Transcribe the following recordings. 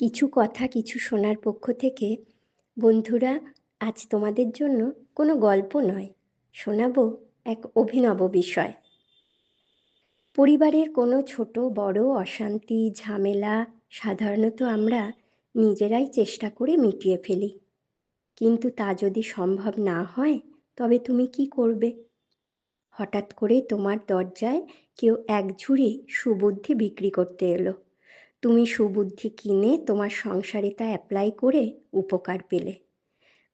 কিছু কথা কিছু শোনার পক্ষ থেকে বন্ধুরা, আজ তোমাদের জন্য কোনো গল্প নয়, শোনাবো এক অভিনব বিষয়। পরিবারের কোনো ছোট বড় অশান্তি ঝামেলা সাধারণত আমরা নিজেরাই চেষ্টা করে মিটিয়ে ফেলি, কিন্তু তা যদি সম্ভব না হয় তবে তুমি কি করবে? হঠাৎ করে তোমার দরজায় কেউ এক ঝুড়ি সুবুদ্ধি বিক্রি করতে এলো। তুমি সুবুদ্ধি কিনে তোমার সংসারে তা অ্যাপ্লাই করে উপকার পেলে,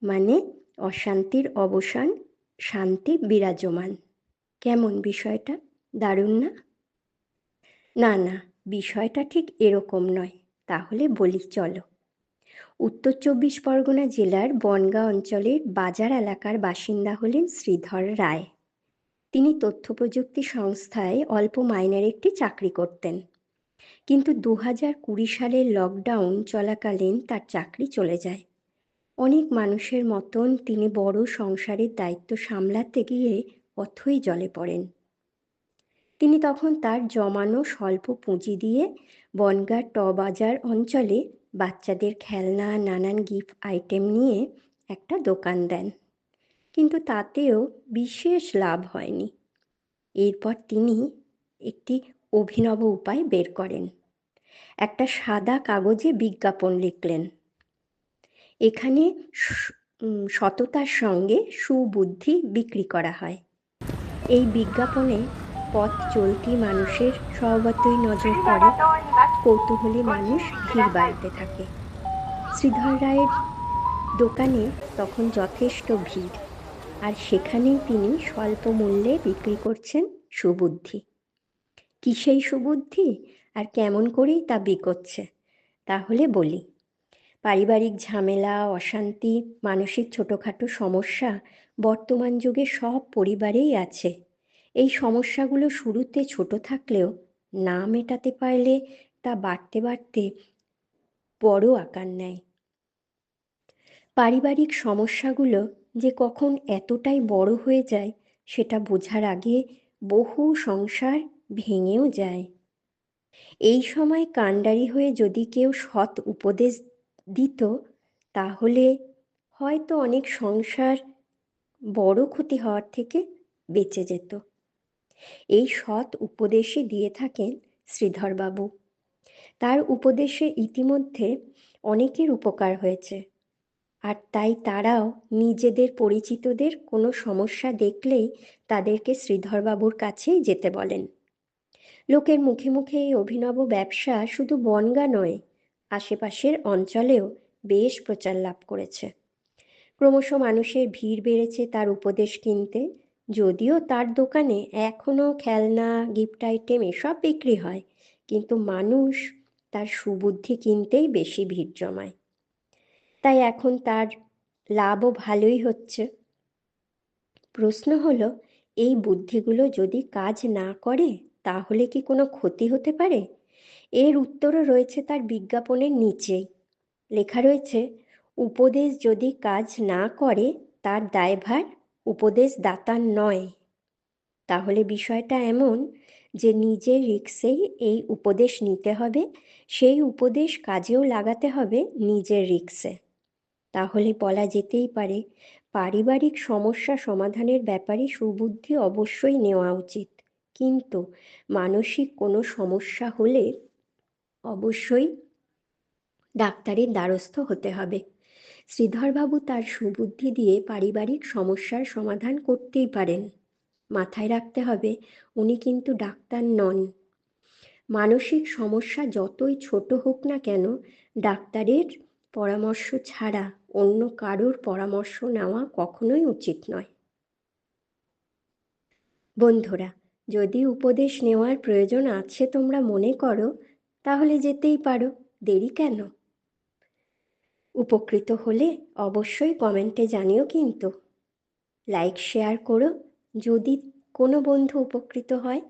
মানে অশান্তির অবসান, শান্তি বিরাজমান। কেমন বিষয়টা? দারুণ না? না না, বিষয়টা ঠিক এরকম নয়। তাহলে বলি চলো। উত্তর 24 পরগনা জেলার বনগাঁ অঞ্চলের বাজার এলাকার বাসিন্দা হলেন শ্রীধর রায়। তিনি তথ্য প্রযুক্তি সংস্থায় অল্প মাইনের একটি চাকরি করতেন, কিন্তু 2020 সালের লকডাউন চলাকালীন তার চাকরি চলে যায়। অনেক মানুষের মতন তিনি বড় সংসারের দায়িত্ব সামলাতে গিয়ে অথই জলে পড়েন। তিনি তখন তার জমানো স্বল্প পুঁজি দিয়ে বনগাঁ ট বাজার অঞ্চলে বাচ্চাদের খেলনা নানান গিফট আইটেম নিয়ে একটা দোকান দেন, কিন্তু তাতেও বিশেষ লাভ হয়নি। এরপর তিনি একটি অভিনব উপায় বের করেন। একটা সাদা কাগজে বিজ্ঞাপন লিখলেন, এখানে সততার সঙ্গে সুবুদ্ধি বিক্রি করা হয়। এই বিজ্ঞাপনে পথ চলতি মানুষের স্বভাবতই নজর পড়ে। কৌতূহলী মানুষ ভিড় বাড়াতে থাকে। শ্রীধর রায়ের দোকানে তখন যথেষ্ট ভিড়, আর সেখানেই তিনি স্বল্প মূল্যে বিক্রি করছেন সুবুদ্ধি। কি সেই সুবুদ্ধি, আর কেমন করেই তা বিকোচ্ছে? তাহলে বলি। পারিবারিক ঝামেলা অশান্তি মানসিক ছোটোখাটো সমস্যা বর্তমান যুগে সব পরিবারেই আছে। এই সমস্যাগুলো শুরুতে ছোট থাকলেও না মেটাতে পারলে তা বাড়তে বাড়তে বড় আকার নেয়। পারিবারিক সমস্যাগুলো যে কখন এতটাই বড় হয়ে যায় সেটা বোঝার আগে বহু সংসার ভেঙেও যায়। এই সময় কাণ্ডারি হয়ে যদি কেউ সৎ উপদেশ দিত, তাহলে হয়তো অনেক সংসার বড় ক্ষতি হওয়ার থেকে বেঁচে যেত। এই সৎ উপদেশই দিয়ে থাকেন শ্রীধরবাবু। তার উপদেশে ইতিমধ্যে অনেকের উপকার হয়েছে, আর তাই তারাও নিজেদের পরিচিতদের কোনো সমস্যা দেখলেই তাদেরকে শ্রীধরবাবুর কাছেই যেতে বলেন। লোকের মুখে মুখে এই অভিনব ব্যবসা শুধু বনগাঁ নয়, আশেপাশের অঞ্চলেও বেশ প্রচার লাভ করেছে। ক্রমশ মানুষের ভিড় বেড়েছে তার উপদেশ কিনতে। যদিও তার দোকানে এখনও খেলনা গিফট আইটেম এসব বিক্রি হয়, কিন্তু মানুষ তার সুবুদ্ধি কিনতেই বেশি ভিড় জমায়। তাই এখন তার লাভও ভালোই হচ্ছে। প্রশ্ন হলো, এই বুদ্ধিগুলো যদি কাজ না করে তাহলে কি কোনো ক্ষতি হতে পারে? এর উত্তরও রয়েছে তার বিজ্ঞাপনের নিচেই। লেখা রয়েছে, উপদেশ যদি কাজ না করে তার দায়ভার উপদেশদাতার নয়। তাহলে বিষয়টা এমন যে নিজের রিস্কেই এই উপদেশ নিতে হবে, সেই উপদেশ কাজেও লাগাতে হবে নিজের রিস্কে। তাহলে বলা যেতেই পারে, পারিবারিক সমস্যা সমাধানের ব্যাপারে সুবুদ্ধি অবশ্যই নেওয়া উচিত, কিন্তু মানসিক কোনো সমস্যা হলে অবশ্যই ডাক্তারের দ্বারস্থ হতে হবে। শ্রীধরবাবু তার সুবুদ্ধি দিয়ে পারিবারিক সমস্যার সমাধান করতেই পারেন। মাথায় রাখতে হবে, উনি কিন্তু ডাক্তার নন। মানসিক সমস্যা যতই ছোট হোক না কেন, ডাক্তারের পরামর্শ ছাড়া অন্য কারোর পরামর্শ নেওয়া কখনোই উচিত নয়। বন্ধুরা, যদি উপদেশ নেওয়ার প্রয়োজন আছে তোমরা মনে করো, তাহলে যেতেই পারো, দেরি কেন? উপকৃত হলে অবশ্যই কমেন্টে জানিও কিন্তু। লাইক শেয়ার করো যদি কোনো বন্ধু উপকৃত হয়।